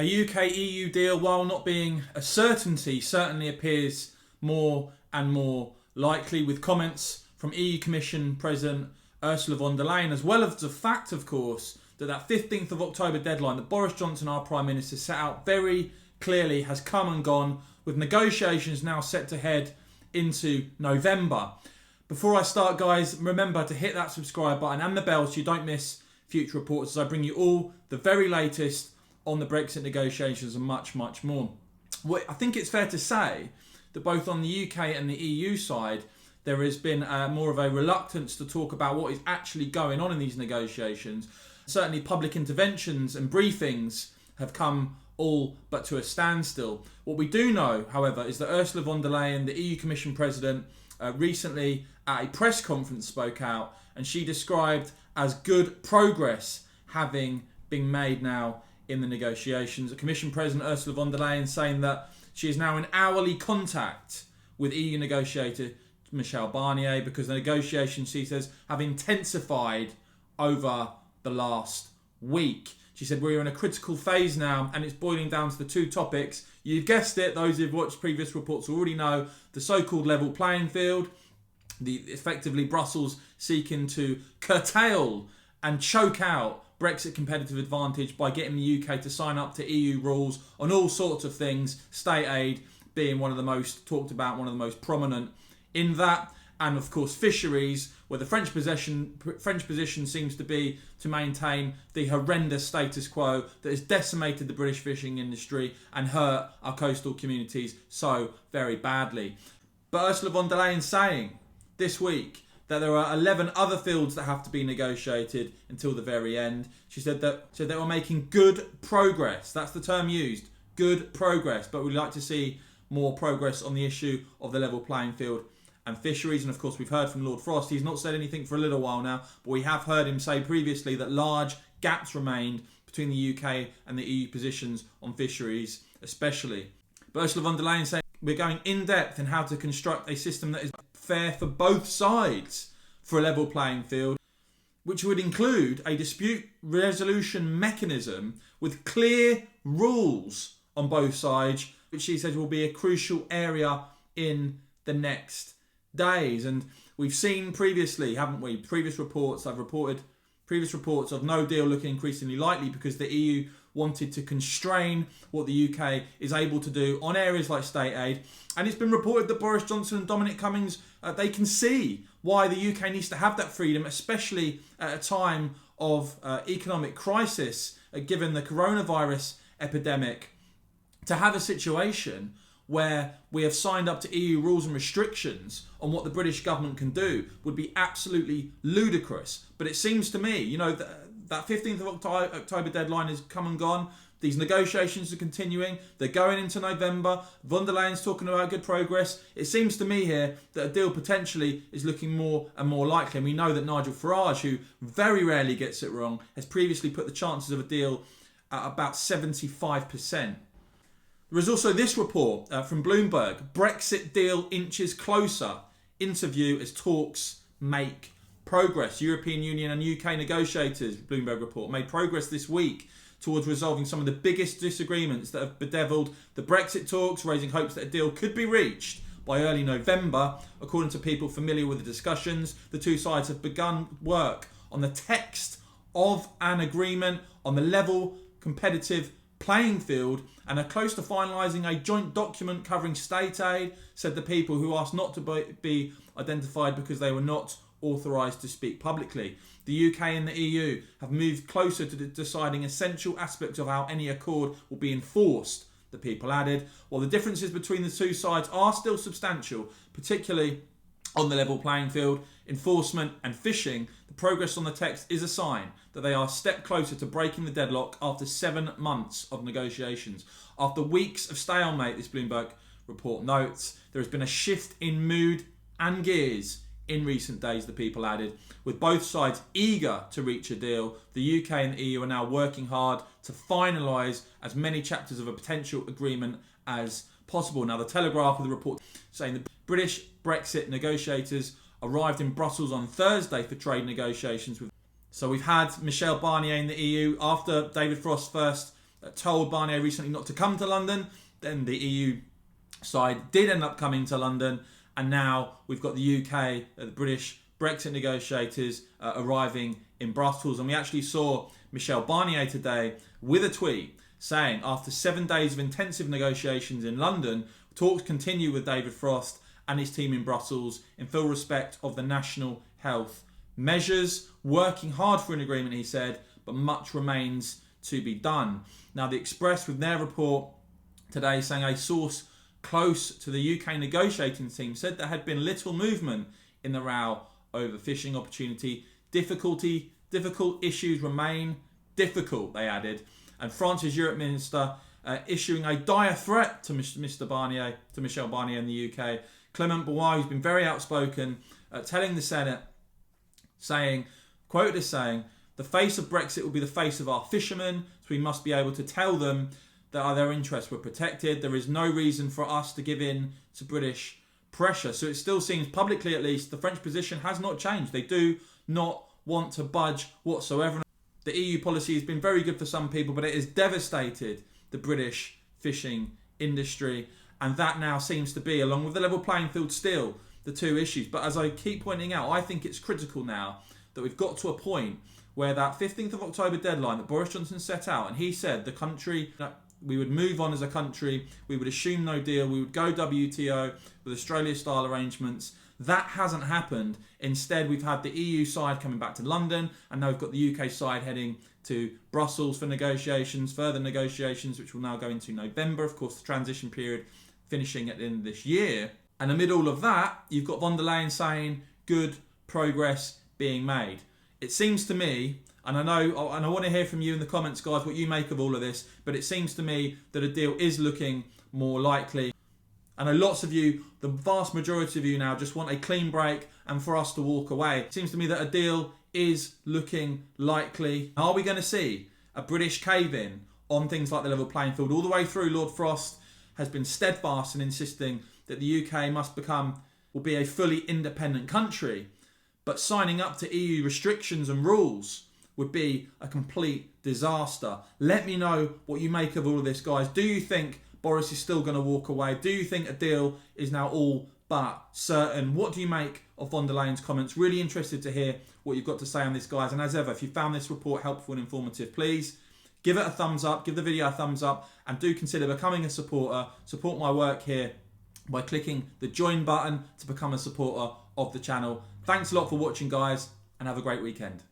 A UK-EU deal, while not being a certainty, certainly appears more and more likely, with comments from EU Commission President Ursula von der Leyen, as well as the fact, of course, that 15th of October deadline that Boris Johnson, our Prime Minister, set out very clearly has come and gone, with negotiations now set to head into November. Before I start, guys, remember to hit that subscribe button and the bell so you don't miss future reports, as I bring you all the very latest on the Brexit negotiations and much, much more. Well, I think it's fair to say that both on the UK and the EU side, there has been more of a reluctance to talk about what is actually going on in these negotiations. Certainly public interventions and briefings have come all but to a standstill. What we do know, however, is that Ursula von der Leyen, the EU Commission President, recently at a press conference spoke out, and she described as good progress having been made now in the negotiations. The Commission President Ursula von der Leyen saying that she is now in hourly contact with EU negotiator Michel Barnier, because the negotiations, she says, have intensified over the last week. She said, we're in a critical phase now, and it's boiling down to the two topics. You've guessed it, those who've watched previous reports already know, the so-called level playing field, effectively Brussels seeking to curtail and choke out Brexit competitive advantage by getting the UK to sign up to EU rules on all sorts of things, state aid being one of the most talked about, one of the most prominent in that, and of course fisheries, where the French position seems to be to maintain the horrendous status quo that has decimated the British fishing industry and hurt our coastal communities so very badly. But Ursula von der Leyen saying this week that there are 11 other fields that have to be negotiated until the very end. She said that they were making good progress. That's the term used, good progress. But we'd like to see more progress on the issue of the level playing field and fisheries. And of course, we've heard from Lord Frost. He's not said anything for a little while now, but we have heard him say previously that large gaps remained between the UK and the EU positions on fisheries, especially. But Ursula von der Leyen saying we're going in depth in how to construct a system that is fair for both sides for a level playing field, which would include a dispute resolution mechanism with clear rules on both sides, which she says will be a crucial area in the next days. And we've seen previously, haven't we, previous reports of no deal looking increasingly likely because the EU wanted to constrain what the UK is able to do on areas like state aid. And it's been reported that Boris Johnson and Dominic Cummings, they can see why the UK needs to have that freedom, especially at a time of economic crisis, given the coronavirus epidemic, to have a situation where we have signed up to EU rules and restrictions on what the British government can do would be absolutely ludicrous. But it seems to me, that 15th of October deadline has come and gone. These negotiations are continuing. They're going into November. Von der Leyen's talking about good progress. It seems to me here that a deal potentially is looking more and more likely. And we know that Nigel Farage, who very rarely gets it wrong, has previously put the chances of a deal at about 75%. There is also this report from Bloomberg. Brexit deal inches closer. Interview as talks make progress. European Union and UK negotiators, Bloomberg report, made progress this week towards resolving some of the biggest disagreements that have bedeviled the Brexit talks, raising hopes that a deal could be reached by early November. According to people familiar with the discussions, the two sides have begun work on the text of an agreement on the level competitive playing field and are close to finalising a joint document covering state aid, said the people who asked not to be identified because they were not authorised to speak publicly. The UK and the EU have moved closer to deciding essential aspects of how any accord will be enforced, the people added. While the differences between the two sides are still substantial, particularly on the level playing field, enforcement and fishing, the progress on the text is a sign that they are a step closer to breaking the deadlock after 7 months of negotiations. After weeks of stalemate, this Bloomberg report notes, there has been a shift in mood and gears in recent days, the people added. With both sides eager to reach a deal, the UK and the EU are now working hard to finalise as many chapters of a potential agreement as possible. Now, the Telegraph with a report saying the British Brexit negotiators arrived in Brussels on Thursday for trade negotiations. So we've had Michel Barnier in the EU after David Frost's first told Barnier recently not to come to London. Then the EU side did end up coming to London, and now we've got the UK, the British Brexit negotiators arriving in Brussels. And we actually saw Michel Barnier today with a tweet saying, after 7 days of intensive negotiations in London, talks continue with David Frost and his team in Brussels in full respect of the national health measures, working hard for an agreement, he said, but much remains to be done. Now, the Express, with their report today, saying a source close to the UK negotiating team said there had been little movement in the row over fishing opportunity. Difficult issues remain difficult, they added. And France's Europe Minister issuing a dire threat to Michel Barnier in the UK. Clement Beauvois, who's been very outspoken, telling the Senate, quoted as saying, the face of Brexit will be the face of our fishermen, so we must be able to tell them that their interests were protected. There is no reason for us to give in to British pressure. So it still seems, publicly at least, the French position has not changed. They do not want to budge whatsoever. The EU policy has been very good for some people, but it has devastated the British fishing industry. And that now seems to be, along with the level playing field, still the two issues. But as I keep pointing out, I think it's critical now that we've got to a point where that 15th of October deadline that Boris Johnson set out, and he said the country, we would move on as a country, we would assume no deal, we would go WTO with Australia-style arrangements. That hasn't happened. Instead, we've had the EU side coming back to London, and now we've got the UK side heading to Brussels for negotiations, further negotiations, which will now go into November. Of course, the transition period finishing at the end of this year. And amid all of that, you've got von der Leyen saying good progress being made. It seems to me, and I know, and I want to hear from you in the comments, guys, what you make of all of this, but it seems to me that a deal is looking more likely. I know lots of you, the vast majority of you now, just want a clean break and for us to walk away. It seems to me that a deal is looking likely. Are we going to see a British cave-in on things like the level playing field? All the way through, Lord Frost has been steadfast in insisting that the UK will be a fully independent country. But signing up to EU restrictions and rules would be a complete disaster. Let me know what you make of all of this, guys. Do you think Boris is still going to walk away? Do you think a deal is now all but certain? What do you make of von der Leyen's comments? Really interested to hear what you've got to say on this, guys. And as ever, if you found this report helpful and informative, please give it a thumbs up, give the video a thumbs up, and do consider becoming a supporter. Support my work here by clicking the join button to become a supporter of the channel. Thanks a lot for watching, guys, and have a great weekend.